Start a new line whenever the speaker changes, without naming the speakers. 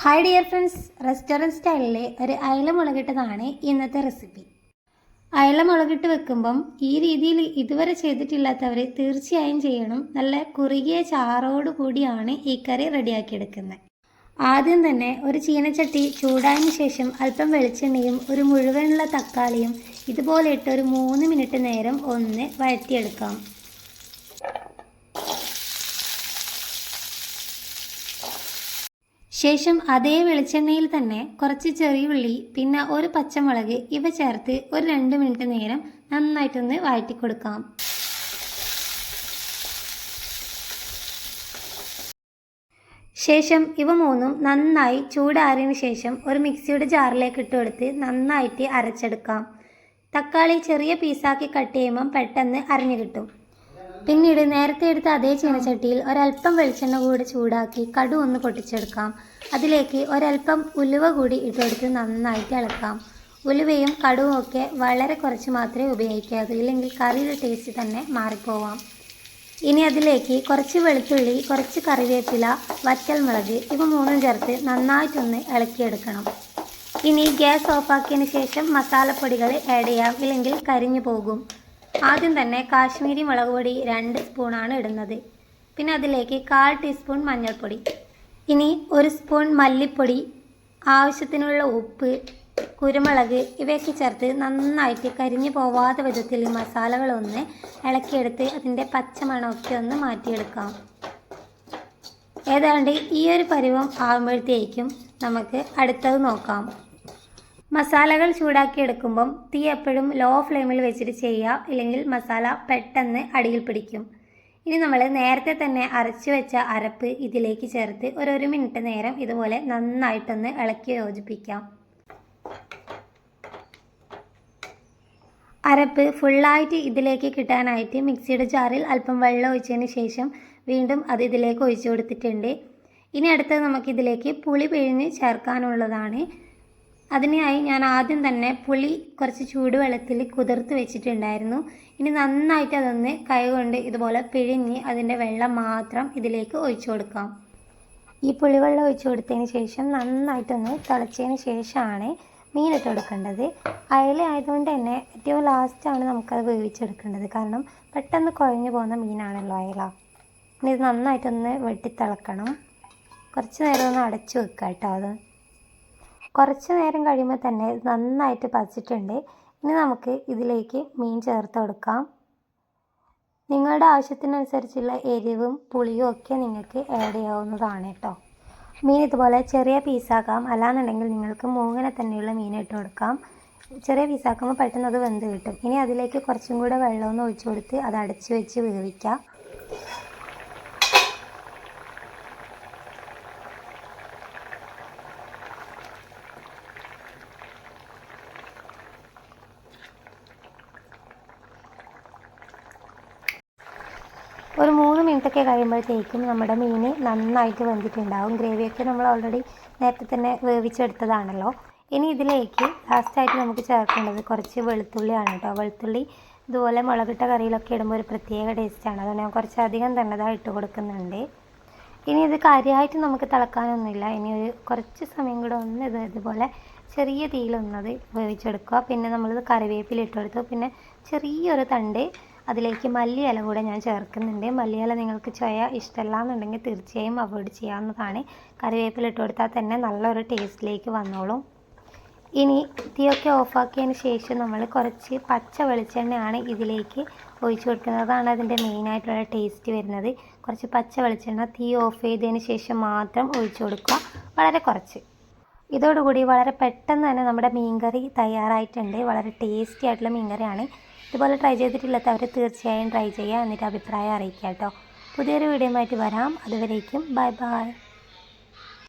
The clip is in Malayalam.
ഹായ് ഡിയർ ഫ്രണ്ട്സ്, റെസ്റ്റോറൻറ്റ് സ്റ്റൈലിലെ ഒരു അയല മുളകിട്ടതാണ് ഇന്നത്തെ റെസിപ്പി. അയല മുളകിട്ട് വെക്കുമ്പം ഈ രീതിയിൽ ഇതുവരെ ചെയ്തിട്ടില്ലാത്തവർ തീർച്ചയായും ചെയ്യണം. നല്ല കുറുകിയ ചാറോട് കൂടിയാണ് ഈ കറി റെഡിയാക്കിയെടുക്കുന്നത്. ആദ്യം തന്നെ ഒരു ചീനച്ചട്ടി ചൂടായതിനു ശേഷം അല്പം വെളിച്ചെണ്ണയും ഒരു മുഴുവനുള്ള തക്കാളിയും ഇതുപോലെ ഇട്ട് ഒരു 3 മിനിറ്റ് നേരം ഒന്ന് വഴറ്റിയെടുക്കാം. ശേഷം അതേ വെളിച്ചെണ്ണയിൽ തന്നെ കുറച്ച് ചെറിയുള്ളി, പിന്നെ ഒരു പച്ചമുളക് ഇവ ചേർത്ത് ഒരു 2 മിനിറ്റ് നേരം നന്നായിട്ടൊന്ന് വഴറ്റി കൊടുക്കാം. ശേഷം ഇവ മൂന്നും നന്നായി ചൂടാറിയതിന് ശേഷം ഒരു മിക്സിയുടെ ജാറിലേക്ക് ഇട്ട് കൊടുത്ത് നന്നായിട്ട് അരച്ചെടുക്കാം. തക്കാളി ചെറിയ പീസാക്കി കട്ട് ചെയ്യുമ്പം പെട്ടെന്ന് അരഞ്ഞു കിട്ടും. പിന്നീട് നേരത്തെ എടുത്ത അതേ ചീനച്ചട്ടിയിൽ ഒരല്പം വെളിച്ചെണ്ണ കൂടി ചൂടാക്കി കടു ഒന്ന് പൊട്ടിച്ചെടുക്കാം. അതിലേക്ക് ഒരല്പം ഉലുവ കൂടി ഇട്ടെടുത്ത് നന്നായിട്ട് ഇളക്കാം. ഉലുവയും കടുവും ഒക്കെ വളരെ കുറച്ച് മാത്രമേ ഉപയോഗിക്കാവൂ, ഇല്ലെങ്കിൽ കറിയുടെ ടേസ്റ്റ് തന്നെ മാറിപ്പോവാം. ഇനി അതിലേക്ക് കുറച്ച് വെളുത്തുള്ളി, കുറച്ച് കറിവേപ്പില, വറ്റൽമുളക് ഇവ മൂന്നും ചേർത്ത് നന്നായിട്ടൊന്ന് ഇളക്കിയെടുക്കണം. ഇനി ഗ്യാസ് ഓഫാക്കിയതിന് ശേഷം മസാലപ്പൊടികൾ ആഡ് ചെയ്യാം, ഇല്ലെങ്കിൽ കരിഞ്ഞു പോകും. ആദ്യം തന്നെ കാശ്മീരി മുളക് പൊടി 2 സ്പൂണാണ് ഇടുന്നത്. പിന്നെ അതിലേക്ക് 1/4 ടീസ്പൂൺ മഞ്ഞൾപ്പൊടി, ഇനി 1 സ്പൂൺ മല്ലിപ്പൊടി, ആവശ്യത്തിനുള്ള ഉപ്പ്, കുരുമുളക് ഇവയൊക്കെ ചേർത്ത് നന്നായിട്ട് കരിഞ്ഞു പോവാത്ത വിധത്തിൽ ഈ മസാലകളൊന്ന് ഇളക്കിയെടുത്ത് അതിൻ്റെ പച്ചമണമൊക്കെ ഒന്ന് മാറ്റിയെടുക്കാം. ഏതാണ്ട് ഈ ഒരു പരുവം ആകുമ്പോഴത്തേക്കും നമുക്ക് അടുത്തത് നോക്കാം. മസാലകൾ ചൂടാക്കിയെടുക്കുമ്പം തീ എപ്പോഴും ലോ ഫ്ലെയിമിൽ വെച്ചിട്ട് ചെയ്യുക, ഇല്ലെങ്കിൽ മസാല പെട്ടെന്ന് അടിയിൽ പിടിക്കും. ഇനി നമ്മൾ നേരത്തെ തന്നെ അരച്ചു വെച്ച അരപ്പ് ഇതിലേക്ക് ചേർത്ത് ഒരു 1 മിനിറ്റ് നേരം ഇതുപോലെ നന്നായിട്ടൊന്ന് ഇളക്കി യോജിപ്പിക്കാം. അരപ്പ് ഫുള്ളായിട്ട് ഇതിലേക്ക് കിട്ടാനായിട്ട് മിക്സിയുടെ ജാറിൽ അല്പം വെള്ളം ഒഴിച്ചതിന് ശേഷം വീണ്ടും അത് ഇതിലേക്ക് ഒഴിച്ചു കൊടുത്തിട്ടുണ്ട്. ഇനി അടുത്തത് നമുക്കിതിലേക്ക് പുളി പിഴിഞ്ഞ് ചേർക്കാനുള്ളതാണ്. അതിനായി ഞാൻ ആദ്യം തന്നെ പുളി കുറച്ച് ചൂടുവെള്ളത്തിൽ കുതിർത്ത് വെച്ചിട്ടുണ്ടായിരുന്നു. ഇനി നന്നായിട്ട് അതൊന്ന് കൈകൊണ്ട് ഇതുപോലെ പിഴിഞ്ഞ് അതിൻ്റെ വെള്ളം മാത്രം ഇതിലേക്ക് ഒഴിച്ചു കൊടുക്കാം. ഈ പുളിവെള്ളം ഒഴിച്ചു കൊടുത്തതിന് ശേഷം നന്നായിട്ടൊന്ന് തിളച്ചതിന് ശേഷമാണ് മീനിട്ട് കൊടുക്കേണ്ടത്. അയല ആയതുകൊണ്ട് തന്നെ ഏറ്റവും ലാസ്റ്റാണ് നമുക്കത് വേവിച്ചെടുക്കേണ്ടത്, കാരണം പെട്ടെന്ന് കുഴഞ്ഞു പോകുന്ന മീനാണല്ലോ അയല. ഇനി ഇത് നന്നായിട്ടൊന്ന് വെട്ടിത്തിളക്കണം. കുറച്ച് നേരം ഒന്ന് അടച്ചു വെക്കാം കേട്ടോ. അത് കുറച്ച് നേരം കഴിയുമ്പോൾ തന്നെ നന്നായിട്ട് പച്ചിട്ടുണ്ട്. ഇനി നമുക്ക് ഇതിലേക്ക് മീൻ ചേർത്ത് കൊടുക്കാം. നിങ്ങളുടെ ആവശ്യത്തിനനുസരിച്ചുള്ള എരിവും പുളിയും ഒക്കെ നിങ്ങൾക്ക് ആഡ് ചെയ്യാവുന്നതാണ് കേട്ടോ. മീൻ ഇതുപോലെ ചെറിയ പീസാക്കാം, അല്ലാന്നുണ്ടെങ്കിൽ നിങ്ങൾക്ക് മൂങ്ങനെ തന്നെയുള്ള മീൻ ഇട്ട് കൊടുക്കാം. ചെറിയ പീസാക്കുമ്പോൾ പെട്ടെന്ന് അത് വെന്ത് കിട്ടും. ഇനി അതിലേക്ക് കുറച്ചും കൂടെ വെള്ളമൊന്ന് ഒഴിച്ചു കൊടുത്ത് അത് അടച്ച് വെച്ച് വേവിക്കാം. ഒരു 3 മിനിറ്റൊക്കെ കഴിയുമ്പോഴത്തേക്കും നമ്മുടെ മീൻ നന്നായിട്ട് വെന്തിട്ടുണ്ടാവും. ഗ്രേവിയൊക്കെ നമ്മൾ ഓൾറെഡി നേരത്തെ തന്നെ വേവിച്ചെടുത്തതാണല്ലോ. ഇനി ഇതിലേക്ക് ലാസ്റ്റായിട്ട് നമുക്ക് ചേർക്കേണ്ടത് കുറച്ച് വെളുത്തുള്ളിയാണ് കേട്ടോ. വെളുത്തുള്ളി ഇതുപോലെ മുളകിട്ട കറിയിലൊക്കെ ഇടുമ്പോൾ ഒരു പ്രത്യേക ടേസ്റ്റാണ്. അതുകൊണ്ട് ഞാൻ കുറച്ചധികം തന്നെ ഇതാ ഇട്ട് കൊടുക്കുന്നുണ്ട്. ഇനി ഇത് കാര്യമായിട്ട് നമുക്ക് തിളക്കാനൊന്നുമില്ല. ഇനി ഒരു കുറച്ച് സമയം കൂടെ ഒന്ന് ഇതുപോലെ ചെറിയ തീയിലൊന്നത് വേവിച്ചെടുക്കുക. പിന്നെ നമ്മളിത് കറിവേപ്പില ഇട്ട് കൊടുത്തു. പിന്നെ ചെറിയൊരു തണ്ട് അതിലേക്ക് മല്ലിയില കൂടെ ഞാൻ ചേർക്കുന്നുണ്ട്. മല്ലിയില നിങ്ങൾക്ക് ചൊയ ഇഷ്ടമല്ല എന്നുണ്ടെങ്കിൽ തീർച്ചയായും അവോയ്ഡ് ചെയ്യാവുന്നതാണ്. കറിവേപ്പില ഇട്ട് കൊടുത്താൽ തന്നെ നല്ലൊരു ടേസ്റ്റിലേക്ക് വന്നോളും. ഇനി തീയൊക്കെ ഓഫാക്കിയതിന് ശേഷം നമ്മൾ കുറച്ച് പച്ച വെളിച്ചെണ്ണയാണ് ഇതിലേക്ക് ഒഴിച്ചു കൊടുക്കുന്നത്. അതാണ് അതിൻ്റെ മെയിനായിട്ടുള്ള ടേസ്റ്റ് വരുന്നത്. കുറച്ച് പച്ച വെളിച്ചെണ്ണ തീ ഓഫ് ചെയ്തതിന് ശേഷം മാത്രം ഒഴിച്ചു കൊടുക്കുക, വളരെ കുറച്ച്. ഇതോടുകൂടി വളരെ പെട്ടെന്ന് തന്നെ നമ്മുടെ മീൻകറി തയ്യാറായിട്ടുണ്ട്. വളരെ ടേസ്റ്റി ആയിട്ടുള്ള മീൻകറിയാണ്. ഇതുപോലെ ട്രൈ ചെയ്തിട്ടില്ലാത്തവർ തീർച്ചയായും ട്രൈ ചെയ്യുക, എന്നിട്ട് അഭിപ്രായം അറിയിക്കുക കേട്ടോ. പുതിയൊരു വീഡിയോ ആയിട്ട് വരാം. അതുവരേക്കും ബൈ ബൈ.